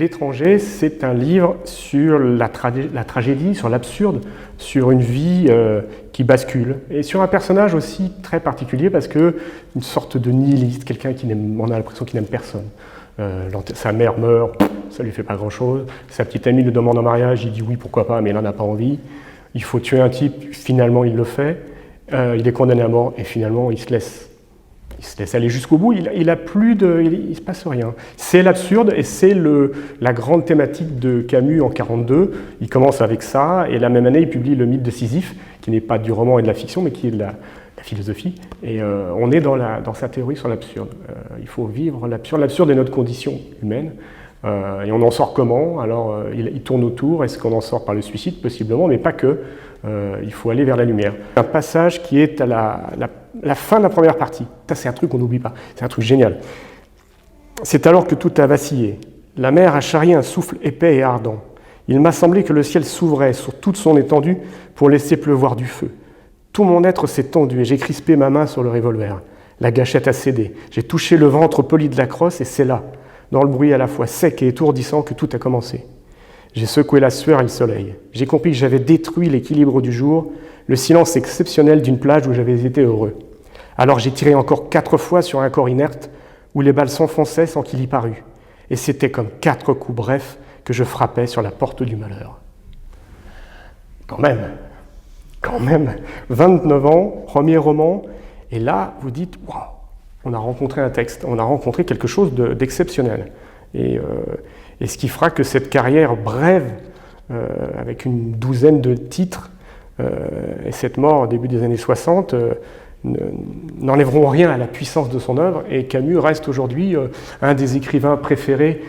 L'étranger, c'est un livre sur la tragédie, sur l'absurde, sur une vie qui bascule. Et sur un personnage aussi très particulier parce que une sorte de nihiliste, quelqu'un qui n'aime, on a l'impression qu'il n'aime personne. Sa mère meurt, ça lui fait pas grand-chose. Sa petite amie le demande en mariage, il dit oui, pourquoi pas, mais il n'en a pas envie. Il faut tuer un type, finalement il le fait. Il est condamné à mort et finalement il se laisse aller jusqu'au bout, il se passe rien. C'est l'absurde et c'est la grande thématique de Camus en 1942. Il commence avec ça et la même année il publie le mythe de Sisyphe, qui n'est pas du roman et de la fiction, mais qui est de la philosophie. Et on est dans sa théorie sur l'absurde. Il faut vivre l'absurde. L'absurde est notre condition humaine. Et on en sort comment? Alors il tourne autour. Est-ce qu'on en sort par le suicide? Possiblement, mais pas que. Il faut aller vers la lumière. Un passage qui est à la fin de la première partie. Ça, c'est un truc qu'on n'oublie pas. C'est un truc génial. C'est alors que tout a vacillé. La mer a charrié un souffle épais et ardent. Il m'a semblé que le ciel s'ouvrait sur toute son étendue pour laisser pleuvoir du feu. Tout mon être s'est tendu et j'ai crispé ma main sur le revolver. La gâchette a cédé. J'ai touché le ventre poli de la crosse et c'est là, dans le bruit à la fois sec et étourdissant, que tout a commencé. J'ai secoué la sueur et le soleil. J'ai compris que j'avais détruit l'équilibre du jour, le silence exceptionnel d'une plage où j'avais été heureux. Alors j'ai tiré encore 4 fois sur un corps inerte où les balles s'enfonçaient sans qu'il y parût. Et c'était comme 4 coups brefs que je frappais sur la porte du malheur. Quand même, 29 ans, premier roman, et là vous dites « Waouh, on a rencontré un texte, on a rencontré quelque chose d'exceptionnel ». Et ce qui fera que cette carrière brève, avec une douzaine de titres, et cette mort au début des années 60, n'enlèveront rien à la puissance de son œuvre. Et Camus reste aujourd'hui un des écrivains préférés,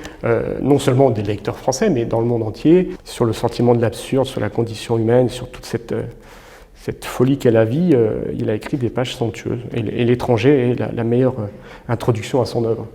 non seulement des lecteurs français, mais dans le monde entier, sur le sentiment de l'absurde, sur la condition humaine, sur toute cette folie qu'est la vie. Il a écrit des pages somptueuses. Et L'étranger est la meilleure introduction à son œuvre.